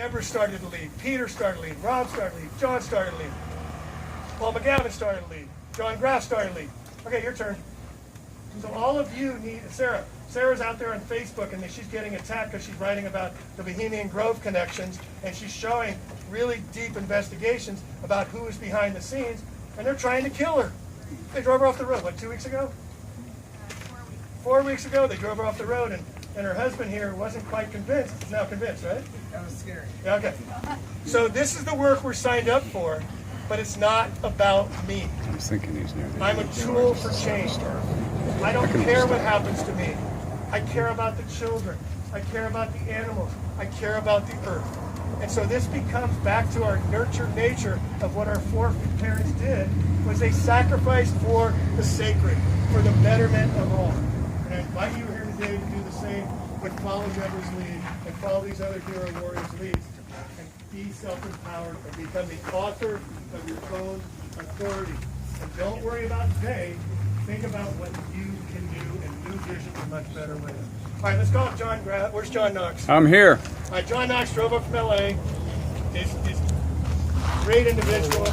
Deborah started to leave. Peter started to leave. Rob started to leave. John started to leave. Paul McGavin started to leave. John Graff started to leave. Okay, your turn. So all of you need Sarah. Sarah's out there on Facebook, and she's getting attacked because she's writing about the Bohemian Grove connections, and she's showing really deep investigations about who is behind the scenes, and they're trying to kill her. They drove her off the road, what, 2 weeks ago? 4 weeks ago, they drove her off the road, and her husband here wasn't quite convinced. He's now convinced, right? That was scary. Yeah, okay. So this is the work we're signed up for, but it's not about me. I was thinking he's near the I'm a tool for change. I don't care what happens to me. I care about the children. I care about the animals. I care about the earth. And so this becomes back to our nurture nature of what our foreparents did, was they sacrificed for the sacred, for the betterment of all. And I invite you here today to do the same, but follow Deborah's lead and follow these other hero warriors' leads and be self-empowered and become the author of your own authority. And don't worry about today. Think about what you can do and new vision in a much better way. All right, let's call up John Graff. Where's John Knox? I'm here. All right, John Knox drove up from LA. He's a great individual.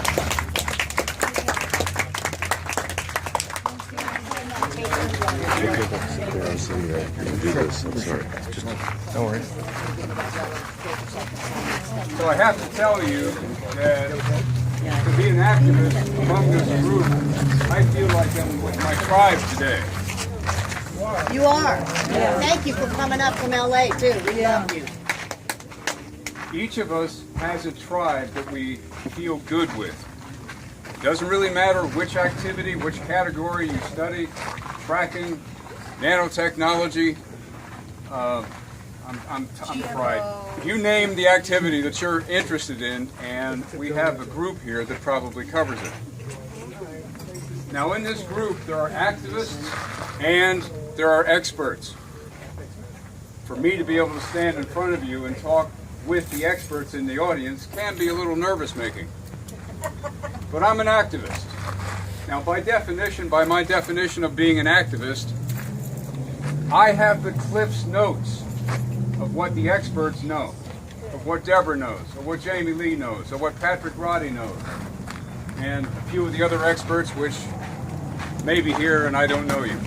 Don't worry. So I have to tell you that to be an activist among this group, I feel like I'm with my tribe today. You are. Yeah. Thank you for coming up from LA too. We love you. Each of us has a tribe that we feel good with. It doesn't really matter which activity, which category you study, tracking, nanotechnology, I'm fried. You name the activity that you're interested in, and we have a group here that probably covers it. Now in this group, there are activists and there are experts. For me to be able to stand in front of you and talk with the experts in the audience can be a little nervous-making. But I'm an activist. Now by my definition of being an activist, I have the Cliff's Notes of what the experts know, of what Deborah knows, of what Jamie Lee knows, of what Patrick Roddy knows, and a few of the other experts which may be here and I don't know you.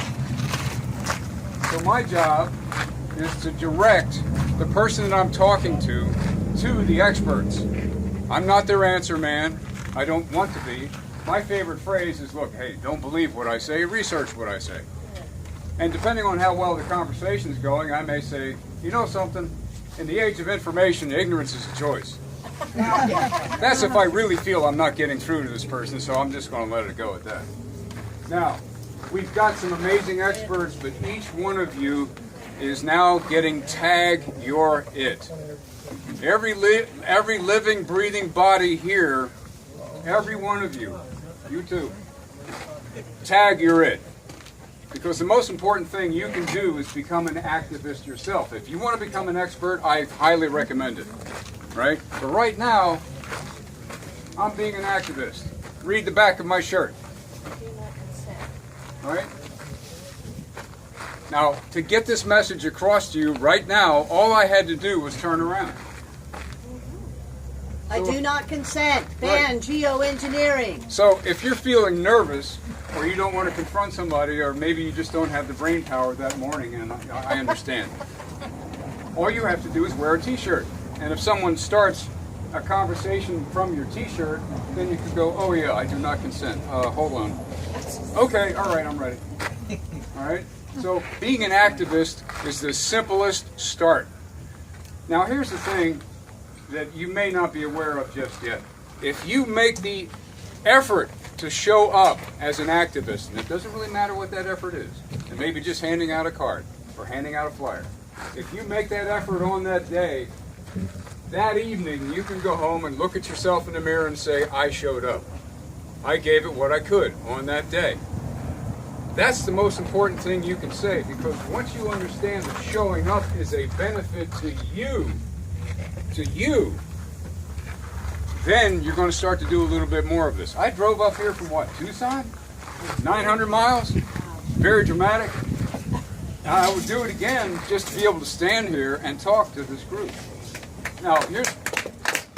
So my job is to direct the person that I'm talking to the experts. I'm not their answer man. I don't want to be. My favorite phrase is, look, hey, don't believe what I say, research what I say. And depending on how well the conversation is going, I may say, you know something, in the age of information, ignorance is a choice. That's if I really feel I'm not getting through to this person, so I'm just going to let it go at that. Now, we've got some amazing experts, but each one of you is now getting tag you're it. Every living, breathing body here, every one of you, you too, tag you're it. Because the most important thing you can do is become an activist yourself. If you want to become an expert, I highly recommend it. Right? But right now, I'm being an activist. Read the back of my shirt. Right? Now, to get this message across to you right now, all I had to do was turn around. I do not consent. Ban geoengineering. So if you're feeling nervous, or you don't want to confront somebody, or maybe you just don't have the brain power that morning, and I understand. All you have to do is wear a t-shirt. And if someone starts a conversation from your t-shirt, then you could go, oh yeah, I do not consent. Hold on. Okay, all right, I'm ready. All right? So being an activist is the simplest start. Now here's the thing that you may not be aware of just yet. If you make the effort to show up as an activist, and it doesn't really matter what that effort is, it may be just handing out a card or handing out a flyer. If you make that effort on that day, that evening you can go home and look at yourself in the mirror and say, I showed up. I gave it what I could on that day. That's the most important thing you can say, because once you understand that showing up is a benefit to you, then you're going to start to do a little bit more of this. I drove up here from what, Tucson? 900 miles? Very dramatic. I would do it again just to be able to stand here and talk to this group. Now,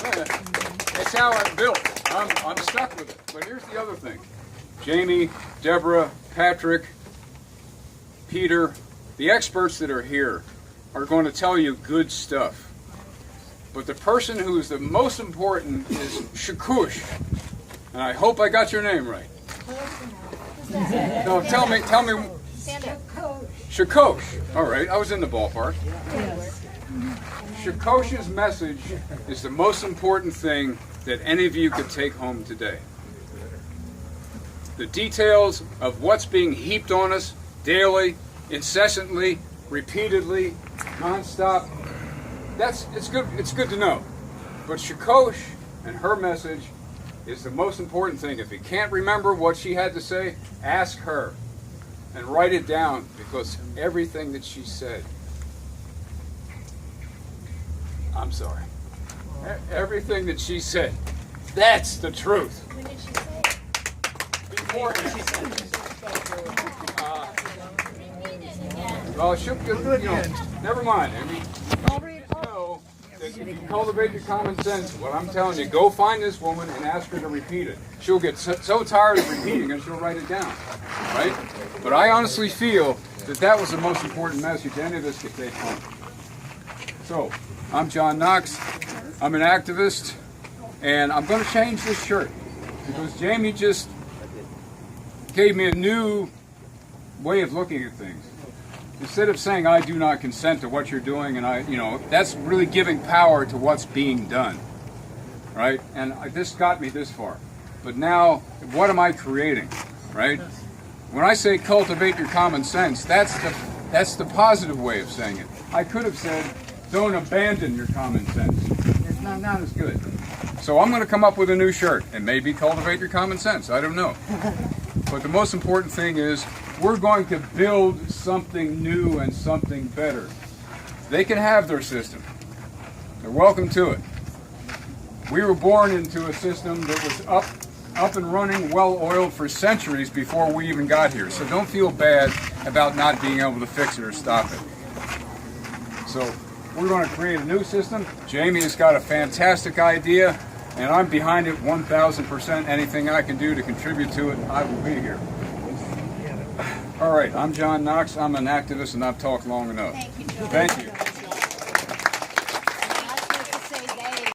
It's how I'm built. I'm stuck with it. But here's the other thing. Jamie, Deborah, Patrick, Peter, the experts that are here are going to tell you good stuff. But the person who is the most important is Shakush. And I hope I got your name right. No, tell me. Shakosh. All right, I was in the ballpark. Shakosh's message is the most important thing that any of you could take home today. The details of what's being heaped on us daily, incessantly, repeatedly, nonstop. It's good to know. But Shakosh and her message is the most important thing. If you can't remember what she had to say, ask her and write it down, because everything that she said, I'm sorry, everything that she said, that's the truth. When did she say it? Beforehand. Repeat it again. Well, she'll, never mind. I mean, know that if you cultivate your common sense, what I'm telling you, go find this woman and ask her to repeat it. She'll get so tired of repeating it, she'll write it down, right? But I honestly feel that was the most important message any of us could take home. So, I'm John Knox. I'm an activist, and I'm going to change this shirt because Jamie just gave me a new way of looking at things. Instead of saying I do not consent to what you're doing, and that's really giving power to what's being done, right? And this got me this far. But now, what am I creating, right? When I say cultivate your common sense, that's the positive way of saying it. I could have said, don't abandon your common sense. It's not as good. So I'm going to come up with a new shirt, and maybe cultivate your common sense. I don't know. But the most important thing is, we're going to build something new and something better. They can have their system. They're welcome to it. We were born into a system that was up and running, well-oiled for centuries before we even got here. So don't feel bad about not being able to fix it or stop it. So we're going to create a new system. Jamie has got a fantastic idea, and I'm behind it 1,000%. Anything I can do to contribute to it, I will be here. All right, I'm John Knox. I'm an activist, and I've talked long enough. Thank you, John. Thank you.